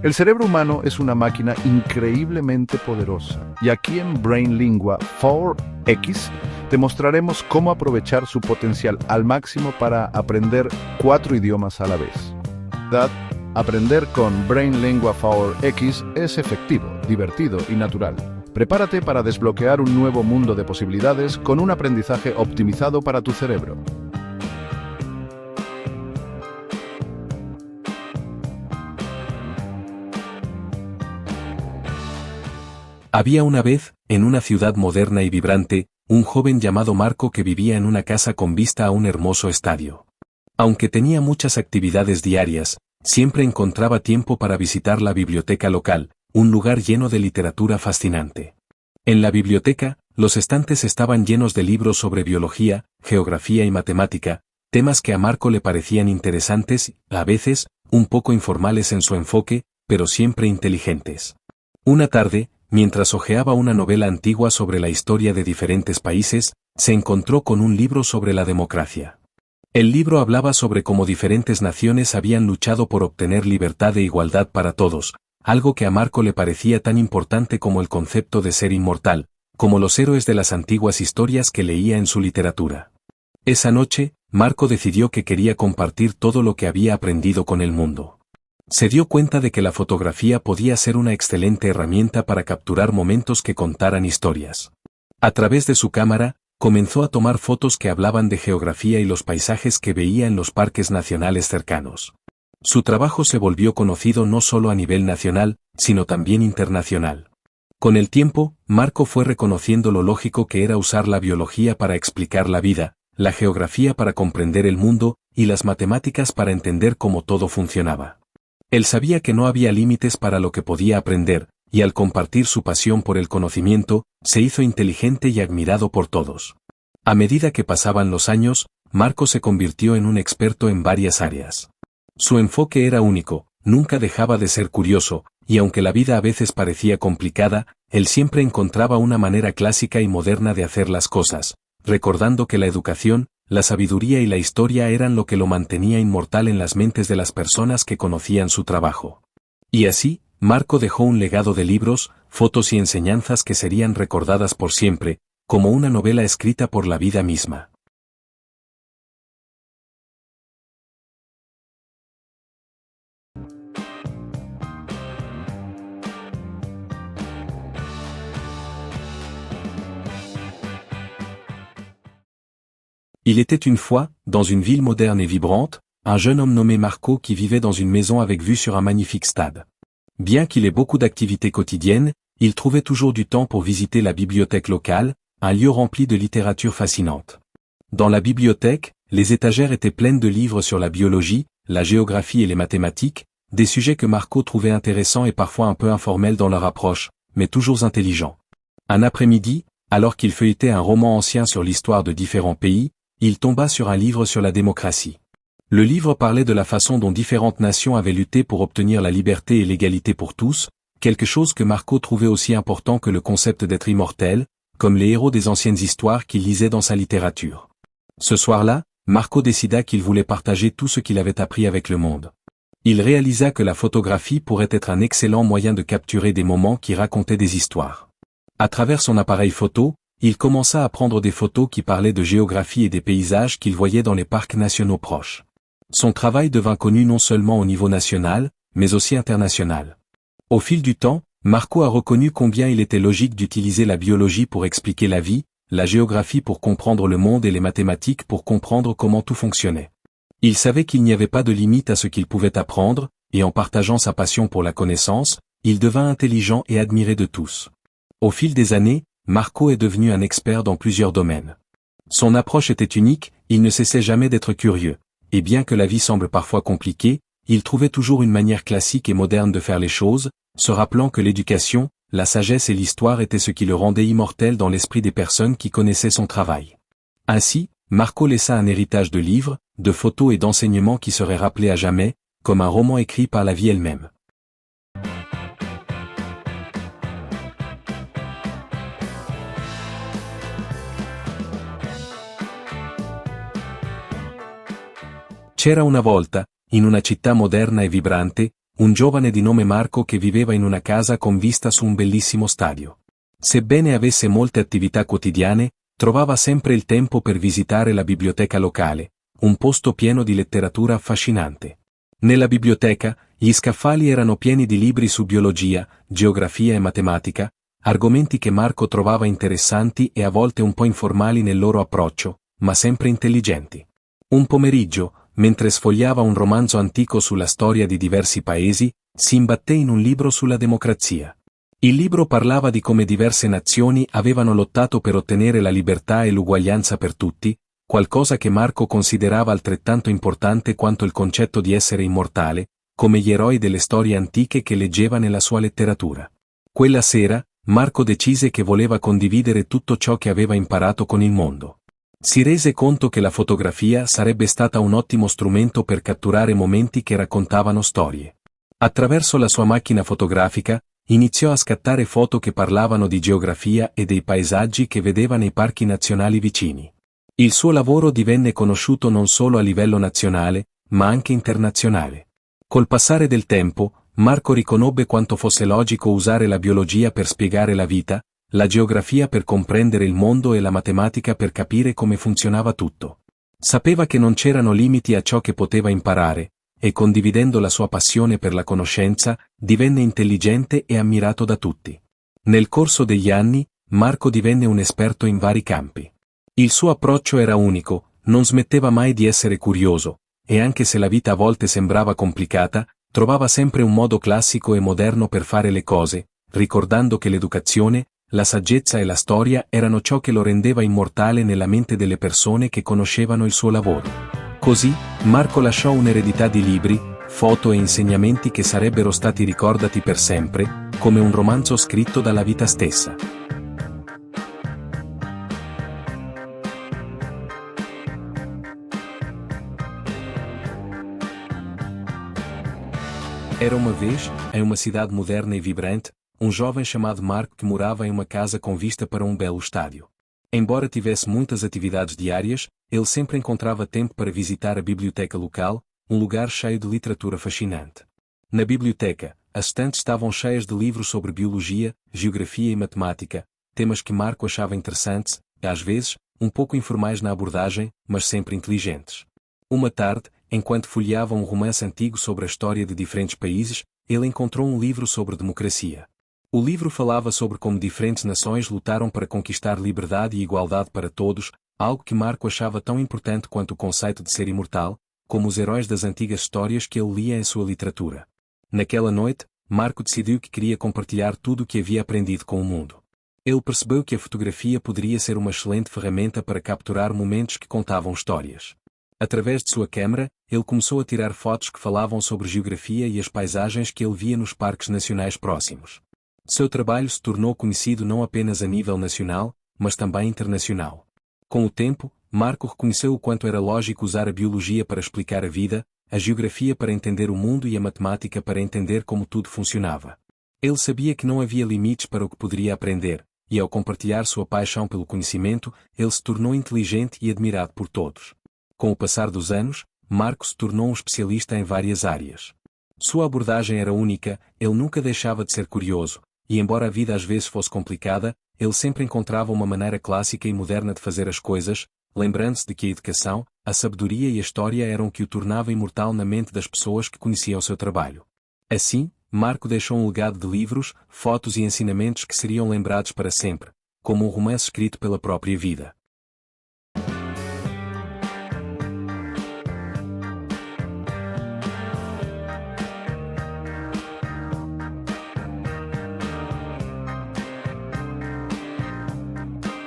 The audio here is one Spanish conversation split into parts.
El cerebro humano es una máquina increíblemente poderosa y aquí en BrainLingua 4X demostraremos cómo aprovechar su potencial al máximo para aprender 4 idiomas a la vez. Aprender con BrainLingua 4X es efectivo, divertido y natural. Prepárate para desbloquear un nuevo mundo de posibilidades con un aprendizaje optimizado para tu cerebro. Había una vez, en una ciudad moderna y vibrante, un joven llamado Marco que vivía en una casa con vista a un hermoso estadio. Aunque tenía muchas actividades diarias, siempre encontraba tiempo para visitar la biblioteca local, un lugar lleno de literatura fascinante. En la biblioteca, los estantes estaban llenos de libros sobre biología, geografía y matemática, temas que a Marco le parecían interesantes, a veces, un poco informales en su enfoque, pero siempre inteligentes. Una tarde, mientras hojeaba una novela antigua sobre la historia de diferentes países, se encontró con un libro sobre la democracia. El libro hablaba sobre cómo diferentes naciones habían luchado por obtener libertad e igualdad para todos, algo que a Marco le parecía tan importante como el concepto de ser inmortal, como los héroes de las antiguas historias que leía en su literatura. Esa noche, Marco decidió que quería compartir todo lo que había aprendido con el mundo. Se dio cuenta de que la fotografía podía ser una excelente herramienta para capturar momentos que contaran historias. A través de su cámara, comenzó a tomar fotos que hablaban de geografía y los paisajes que veía en los parques nacionales cercanos. Su trabajo se volvió conocido no solo a nivel nacional, sino también internacional. Con el tiempo, Marco fue reconociendo lo lógico que era usar la biología para explicar la vida, la geografía para comprender el mundo, y las matemáticas para entender cómo todo funcionaba. Él sabía que no había límites para lo que podía aprender, y al compartir su pasión por el conocimiento, se hizo inteligente y admirado por todos. A medida que pasaban los años, Marco se convirtió en un experto en varias áreas. Su enfoque era único, nunca dejaba de ser curioso, y aunque la vida a veces parecía complicada, él siempre encontraba una manera clásica y moderna de hacer las cosas, recordando que la educación, la sabiduría y la historia eran lo que lo mantenía inmortal en las mentes de las personas que conocían su trabajo. Y así, Marco dejó un legado de libros, fotos y enseñanzas que serían recordadas por siempre, como una novela escrita por la vida misma. Il était une fois, dans une ville moderne et vibrante, un jeune homme nommé Marco qui vivait dans une maison avec vue sur un magnifique stade. Bien qu'il ait beaucoup d'activités quotidiennes, il trouvait toujours du temps pour visiter la bibliothèque locale, un lieu rempli de littérature fascinante. Dans la bibliothèque, les étagères étaient pleines de livres sur la biologie, la géographie et les mathématiques, des sujets que Marco trouvait intéressants et parfois un peu informels dans leur approche, mais toujours intelligents. Un après-midi, alors qu'il feuilletait un roman ancien sur l'histoire de différents pays, il tomba sur un livre sur la démocratie. Le livre parlait de la façon dont différentes nations avaient lutté pour obtenir la liberté et l'égalité pour tous, quelque chose que Marco trouvait aussi important que le concept d'être immortel, comme les héros des anciennes histoires qu'il lisait dans sa littérature. Ce soir-là, Marco décida qu'il voulait partager tout ce qu'il avait appris avec le monde. Il réalisa que la photographie pourrait être un excellent moyen de capturer des moments qui racontaient des histoires. À travers son appareil photo, il commença à prendre des photos qui parlaient de géographie et des paysages qu'il voyait dans les parcs nationaux proches. Son travail devint connu non seulement au niveau national, mais aussi international. Au fil du temps, Marco a reconnu combien il était logique d'utiliser la biologie pour expliquer la vie, la géographie pour comprendre le monde et les mathématiques pour comprendre comment tout fonctionnait. Il savait qu'il n'y avait pas de limite à ce qu'il pouvait apprendre, et en partageant sa passion pour la connaissance, il devint intelligent et admiré de tous. Au fil des années, Marco est devenu un expert dans plusieurs domaines. Son approche était unique, il ne cessait jamais d'être curieux, et bien que la vie semble parfois compliquée, il trouvait toujours une manière classique et moderne de faire les choses, se rappelant que l'éducation, la sagesse et l'histoire étaient ce qui le rendait immortel dans l'esprit des personnes qui connaissaient son travail. Ainsi, Marco laissa un héritage de livres, de photos et d'enseignements qui seraient rappelés à jamais, comme un roman écrit par la vie elle-même. C'era una volta, in una città moderna e vibrante, un giovane di nome Marco che viveva in una casa con vista su un bellissimo stadio. Sebbene avesse molte attività quotidiane, trovava sempre il tempo per visitare la biblioteca locale, un posto pieno di letteratura affascinante. Nella biblioteca, gli scaffali erano pieni di libri su biologia, geografia e matematica, argomenti che Marco trovava interessanti e a volte un po' informali nel loro approccio, ma sempre intelligenti. Un pomeriggio, mentre sfogliava un romanzo antico sulla storia di diversi paesi, si imbatté in un libro sulla democrazia. Il libro parlava di come diverse nazioni avevano lottato per ottenere la libertà e l'uguaglianza per tutti, qualcosa che Marco considerava altrettanto importante quanto il concetto di essere immortale, come gli eroi delle storie antiche che leggeva nella sua letteratura. Quella sera, Marco decise che voleva condividere tutto ciò che aveva imparato con il mondo. Si rese conto che la fotografia sarebbe stata un ottimo strumento per catturare momenti che raccontavano storie. Attraverso la sua macchina fotografica, iniziò a scattare foto che parlavano di geografia e dei paesaggi che vedeva nei parchi nazionali vicini. Il suo lavoro divenne conosciuto non solo a livello nazionale, ma anche internazionale. Col passare del tempo, Marco riconobbe quanto fosse logico usare la biologia per spiegare la vita, la geografia per comprendere il mondo e la matematica per capire come funzionava tutto. Sapeva che non c'erano limiti a ciò che poteva imparare, e condividendo la sua passione per la conoscenza, divenne intelligente e ammirato da tutti. Nel corso degli anni, Marco divenne un esperto in vari campi. Il suo approccio era unico, non smetteva mai di essere curioso, e anche se la vita a volte sembrava complicata, trovava sempre un modo classico e moderno per fare le cose, ricordando che l'educazione, la saggezza e la storia erano ciò che lo rendeva immortale nella mente delle persone che conoscevano il suo lavoro. Così, Marco lasciò un'eredità di libri, foto e insegnamenti che sarebbero stati ricordati per sempre, come un romanzo scritto dalla vita stessa. Era uma vez, em uma cidade moderna e vibrante, um jovem chamado Marco que morava em uma casa com vista para um belo estádio. Embora tivesse muitas atividades diárias, ele sempre encontrava tempo para visitar a biblioteca local, um lugar cheio de literatura fascinante. Na biblioteca, as estantes estavam cheias de livros sobre biologia, geografia e matemática, temas que Marco achava interessantes, às vezes, um pouco informais na abordagem, mas sempre inteligentes. Uma tarde, enquanto folheava um romance antigo sobre a história de diferentes países, ele encontrou um livro sobre democracia. O livro falava sobre como diferentes nações lutaram para conquistar liberdade e igualdade para todos, algo que Marco achava tão importante quanto o conceito de ser imortal, como os heróis das antigas histórias que ele lia em sua literatura. Naquela noite, Marco decidiu que queria compartilhar tudo o que havia aprendido com o mundo. Ele percebeu que a fotografia poderia ser uma excelente ferramenta para capturar momentos que contavam histórias. Através de sua câmera, ele começou a tirar fotos que falavam sobre geografia e as paisagens que ele via nos parques nacionais próximos. Seu trabalho se tornou conhecido não apenas a nível nacional, mas também internacional. Com o tempo, Marco reconheceu o quanto era lógico usar a biologia para explicar a vida, a geografia para entender o mundo e a matemática para entender como tudo funcionava. Ele sabia que não havia limites para o que poderia aprender, e ao compartilhar sua paixão pelo conhecimento, ele se tornou inteligente e admirado por todos. Com o passar dos anos, Marco se tornou um especialista em várias áreas. Sua abordagem era única, ele nunca deixava de ser curioso, e embora a vida às vezes fosse complicada, ele sempre encontrava uma maneira clássica e moderna de fazer as coisas, lembrando-se de que a educação, a sabedoria e a história eram o que o tornava imortal na mente das pessoas que conheciam o seu trabalho. Assim, Marco deixou um legado de livros, fotos e ensinamentos que seriam lembrados para sempre, como um romance escrito pela própria vida.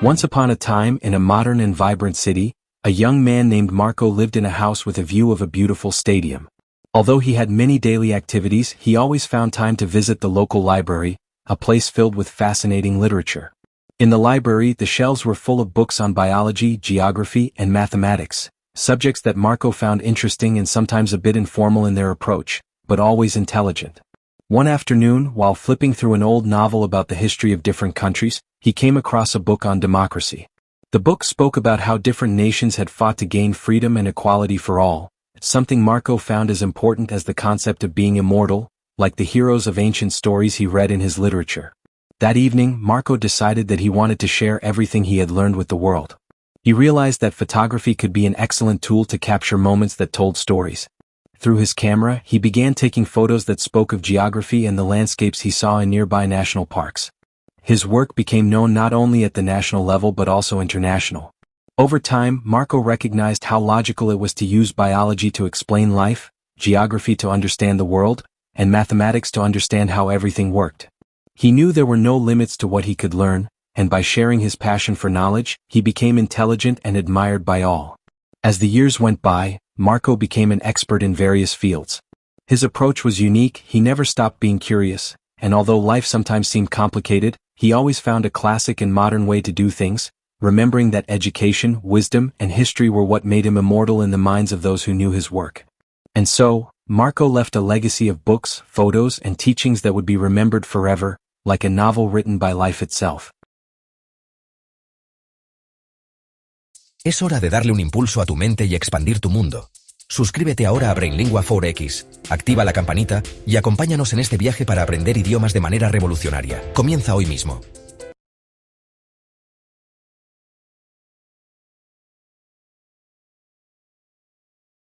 Once upon a time in a modern and vibrant city, a young man named Marco lived in a house with a view of a beautiful stadium. Although he had many daily activities, he always found time to visit the local library, a place filled with fascinating literature. In the library, the shelves were full of books on biology, geography, and mathematics, subjects that Marco found interesting and sometimes a bit informal in their approach, but always intelligent. One afternoon, while flipping through an old novel about the history of different countries, he came across a book on democracy. The book spoke about how different nations had fought to gain freedom and equality for all, something Marco found as important as the concept of being immortal. like the heroes of ancient stories he read in his literature. That evening, Marco decided that he wanted to share everything he had learned with the world. He realized that photography could be an excellent tool to capture moments that told stories. Through his camera, he began taking photos that spoke of geography and the landscapes he saw in nearby national parks. His work became known not only at the national level but also international. Over time, Marco recognized how logical it was to use biology to explain life, geography to understand the world, and mathematics to understand how everything worked. He knew there were no limits to what he could learn, and by sharing his passion for knowledge, he became intelligent and admired by all. As the years went by, Marco became an expert in various fields. His approach was unique, he never stopped being curious, and although life sometimes seemed complicated, he always found a classic and modern way to do things, remembering that education, wisdom, and history were what made him immortal in the minds of those who knew his work. And so, Marco left a legacy of books, photos, and teachings that would be remembered forever, like a novel written by life itself. Es hora de darle un impulso a tu mente y expandir tu mundo. Suscríbete ahora a Brainlingua 4X, activa la campanita y acompáñanos en este viaje para aprender idiomas de manera revolucionaria. Comienza hoy mismo.